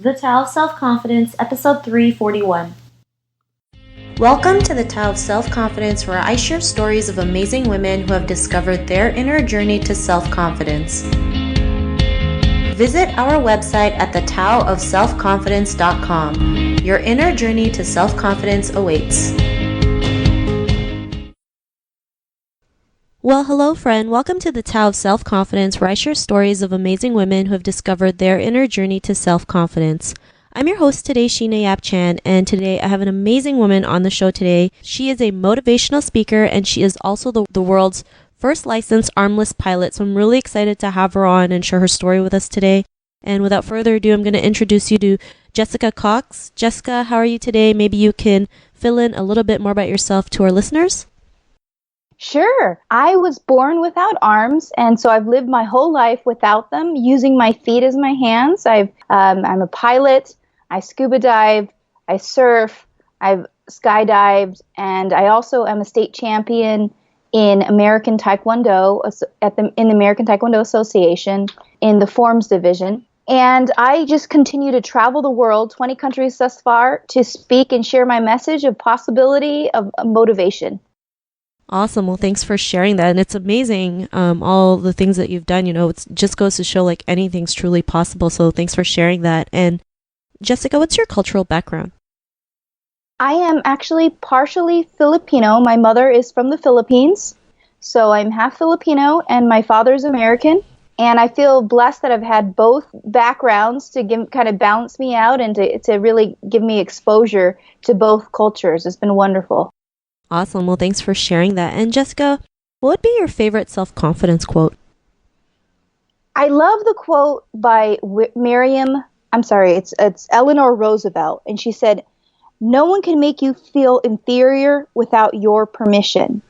The Tao of Self-Confidence, Episode 341. Welcome to the Tao of Self-Confidence, where I share stories of amazing women who have discovered their inner journey to self-confidence. Visit our website at thetaoofselfconfidence.com. Your inner journey to self-confidence awaits. Well, hello friend. Welcome to the Tao of Self-Confidence, where I share stories of amazing women who have discovered their inner journey to self-confidence. I'm your host today, Sheena Yap Chan, and today I have an amazing woman on the show today. She is a motivational speaker, and she is also the world's first licensed armless pilot, so I'm really excited to have her on and share her story with us today. And without further ado, I'm going to introduce you to Jessica Cox. Jessica, how are you today? Maybe you can fill in a little bit more about yourself to our listeners. Sure. I was born without arms, and so I've lived my whole life without them, using my feet as my hands. I'm a pilot. I scuba dive. I surf. I've skydived, and I also am a state champion in American Taekwondo in the American Taekwondo Association in the Forms division. And I just continue to travel the world, 20 countries thus far, to speak and share my message of possibility of motivation. Awesome. Well, thanks for sharing that. And it's amazing, all the things that you've done. It just goes to show like anything's truly possible. So thanks for sharing that. And Jessica, what's your cultural background? I am actually partially Filipino. My mother is from the Philippines, so I'm half Filipino, and my father's American. And I feel blessed that I've had both backgrounds to kind of balance me out and to really give me exposure to both cultures. It's been wonderful. Awesome. Well, thanks for sharing that. And Jessica, what would be your favorite self-confidence quote? I love the quote by it's Eleanor Roosevelt. And she said, "No one can make you feel inferior without your permission."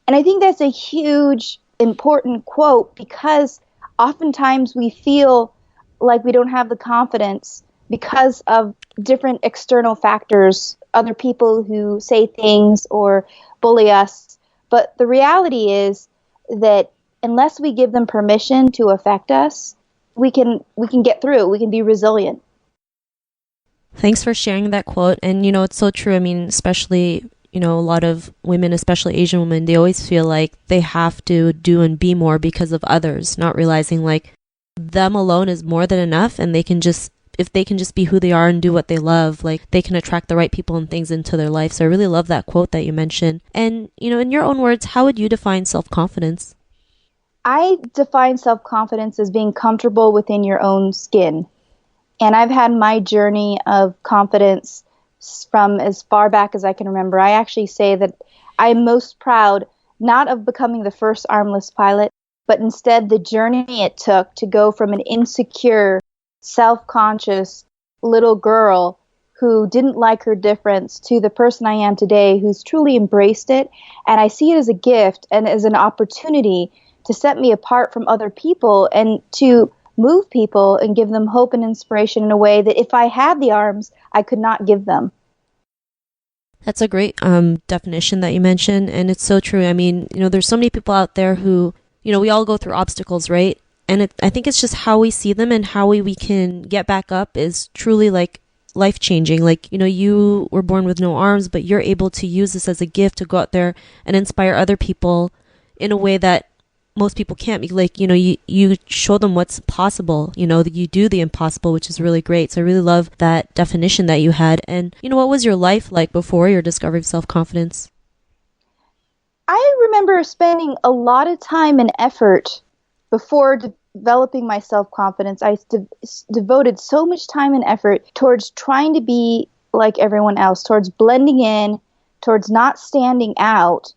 And I think that's a huge, important quote, because oftentimes we feel like we don't have the confidence because of different external factors, other people who say things or bully us. But the reality is that unless we give them permission to affect us, we can get through it. We can be resilient. Thanks for sharing that quote. And, it's so true. I mean, especially, a lot of women, especially Asian women, they always feel like they have to do and be more because of others, not realizing like them alone is more than enough. And if they can just be who they are and do what they love, like they can attract the right people and things into their life. So I really love that quote that you mentioned. And, in your own words, how would you define self-confidence? I define self-confidence as being comfortable within your own skin. And I've had my journey of confidence from as far back as I can remember. I actually say that I'm most proud not of becoming the first armless pilot, but instead the journey it took to go from an insecure, self-conscious little girl who didn't like her difference to the person I am today, who's truly embraced it. And I see it as a gift and as an opportunity to set me apart from other people and to move people and give them hope and inspiration in a way that if I had the arms, I could not give them. That's a great definition that you mentioned. And it's so true. I mean, there's so many people out there who, we all go through obstacles, right? And I think it's just how we see them and how we can get back up is truly like life-changing. Like, you were born with no arms, but you're able to use this as a gift to go out there and inspire other people in a way that most people can't be. Like, you show them what's possible, that you do the impossible, which is really great. So I really love that definition that you had. And, what was your life like before your discovery of self-confidence? I remember spending a lot of time and effort before developing my self-confidence. I devoted so much time and effort towards trying to be like everyone else, towards blending in, towards not standing out,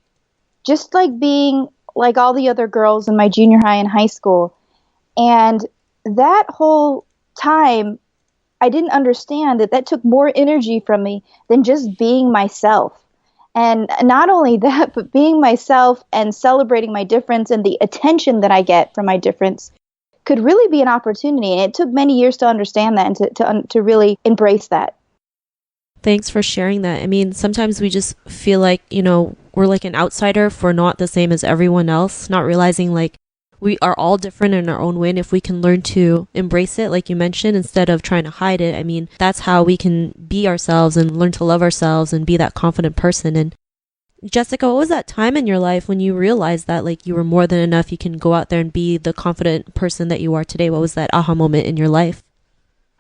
just like being like all the other girls in my junior high and high school. And that whole time, I didn't understand that took more energy from me than just being myself. And not only that, but being myself and celebrating my difference and the attention that I get from my difference could really be an opportunity. And it took many years to understand that and to really embrace that. Thanks for sharing that. I mean, sometimes we just feel like, we're like an outsider if we're not the same as everyone else, not realizing like we are all different in our own way. And if we can learn to embrace it, like you mentioned, instead of trying to hide it, I mean, that's how we can be ourselves and learn to love ourselves and be that confident person. And Jessica, what was that time in your life when you realized that like you were more than enough? You can go out there and be the confident person that you are today. What was that aha moment in your life?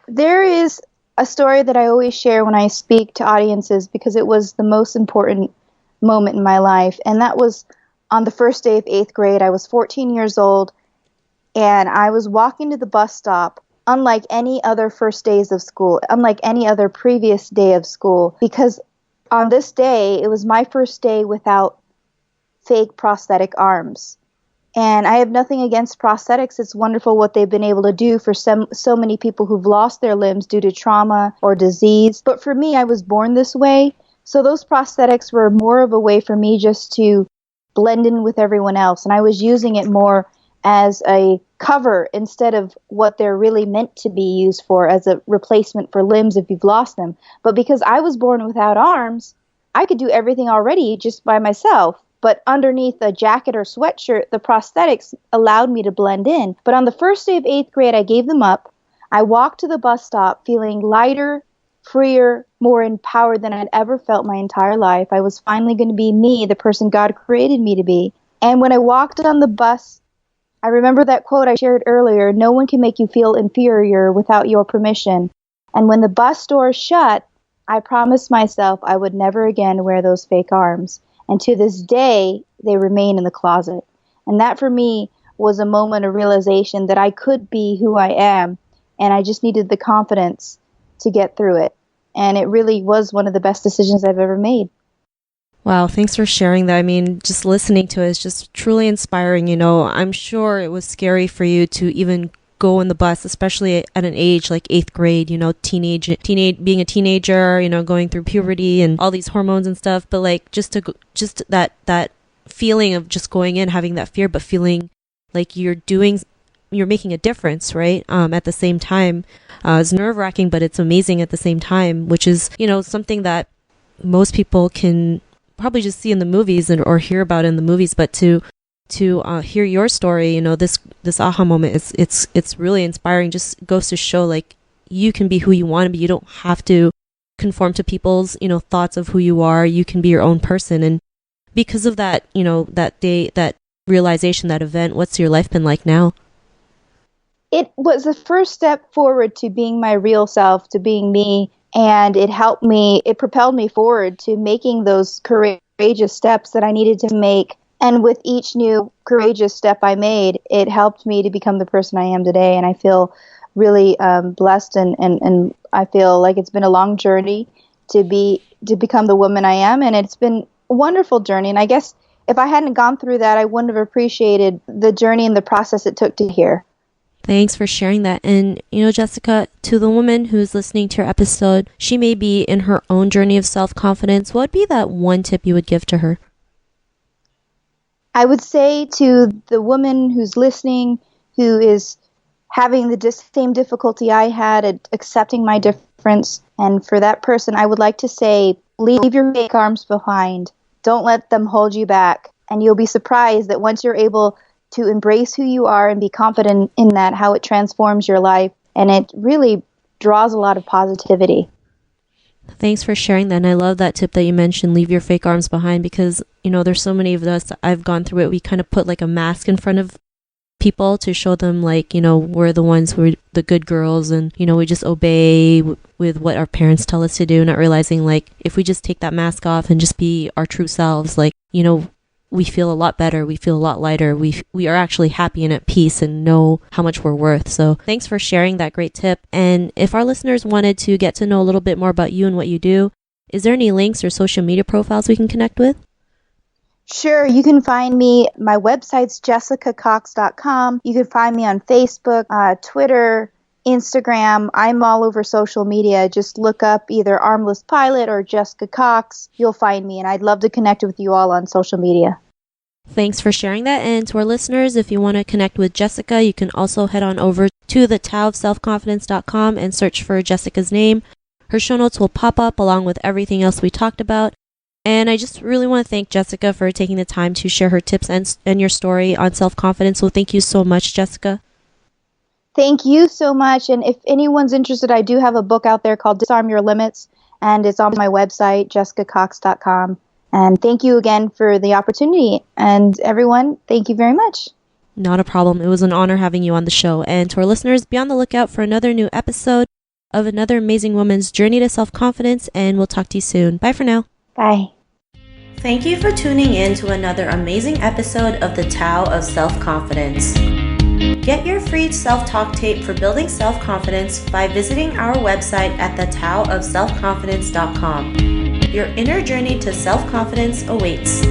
There is a story that I always share when I speak to audiences because it was the most important moment in my life. And that was on the first day of 8th grade. I was 14 years old and I was walking to the bus stop, unlike any other first days of school, unlike any other previous day of school, because on this day, it was my first day without fake prosthetic arms. And I have nothing against prosthetics. It's wonderful what they've been able to do for so many people who've lost their limbs due to trauma or disease. But for me, I was born this way. So those prosthetics were more of a way for me just to blend in with everyone else. And I was using it more as a cover instead of what they're really meant to be used for, as a replacement for limbs if you've lost them. But because I was born without arms, I could do everything already just by myself. But underneath a jacket or sweatshirt, the prosthetics allowed me to blend in. But on the first day of 8th grade, I gave them up. I walked to the bus stop feeling lighter, freer, more empowered than I'd ever felt my entire life. I was finally going to be me, the person God created me to be. And when I walked on the bus, I remember that quote I shared earlier, no one can make you feel inferior without your permission. And when the bus doors shut, I promised myself I would never again wear those fake arms. And to this day, they remain in the closet. And that for me was a moment of realization that I could be who I am. And I just needed the confidence to get through it. And it really was one of the best decisions I've ever made. Wow, thanks for sharing that. I mean, just listening to it is just truly inspiring. You know, I'm sure it was scary for you to even go in the bus, especially at an age like 8th grade, you know, teenage, being a teenager, you know, going through puberty and all these hormones and stuff. But like just that feeling of just going in, having that fear, but feeling like you're making a difference, right? At the same time, it's nerve wracking, but it's amazing at the same time, which is, you know, something that most people can probably just see in the movies or hear about in the movies, but to hear your story, you know, this aha moment it's really inspiring. Just goes to show like you can be who you want to be. You don't have to conform to people's, you know, thoughts of who you are. You can be your own person. And because of that, you know, that day, that realization, that event, what's your life been like now? It was the first step forward to being my real self, to being me. And it propelled me forward to making those courageous steps that I needed to make. And with each new courageous step I made, it helped me to become the person I am today. And I feel really blessed, and I feel like it's been a long journey to become the woman I am. And it's been a wonderful journey. And I guess if I hadn't gone through that, I wouldn't have appreciated the journey and the process it took to here. Thanks for sharing that. And, you know, Jessica, to the woman who's listening to your episode, she may be in her own journey of self-confidence. What would be that one tip you would give to her? I would say to the woman who's listening, who is having the same difficulty I had at accepting my difference, and for that person, I would like to say, leave your fake arms behind. Don't let them hold you back. And you'll be surprised that once you're able to embrace who you are and be confident in that, how it transforms your life. And it really draws a lot of positivity. Thanks for sharing that. And I love that tip that you mentioned, leave your fake arms behind, because, you know, there's so many of us, I've gone through it. We kind of put like a mask in front of people to show them like, you know, we're the ones who are the good girls, and, you know, we just obey with what our parents tell us to do, not realizing like if we just take that mask off and just be our true selves, like, you know, we feel a lot better. We feel a lot lighter. We are actually happy and at peace and know how much we're worth. So thanks for sharing that great tip. And if our listeners wanted to get to know a little bit more about you and what you do, is there any links or social media profiles we can connect with? Sure. You can find me. My website's jessicacox.com. You can find me on Facebook, Twitter, Instagram. I'm all over social media. Just look up either Armless Pilot or Jessica Cox. You'll find me, and I'd love to connect with you all on social media. Thanks for sharing that. And to our listeners, if you want to connect with Jessica, you can also head on over to the taoofselfconfidence.com and search for Jessica's name. Her show notes will pop up along with everything else we talked about. And I just really want to thank Jessica for taking the time to share her tips and your story on self-confidence. So thank you so much, Jessica. Thank you so much. And if anyone's interested, I do have a book out there called Disarm Your Limits, and it's on my website, jessicacox.com. And thank you again for the opportunity. And everyone, thank you very much. Not a problem. It was an honor having you on the show. And to our listeners, be on the lookout for another new episode of another amazing woman's journey to self-confidence, and we'll talk to you soon. Bye for now. Bye. Thank you for tuning in to another amazing episode of the Tao of Self-Confidence. Get your free self-talk tape for building self-confidence by visiting our website at thetaoofselfconfidence.com. Your inner journey to self-confidence awaits.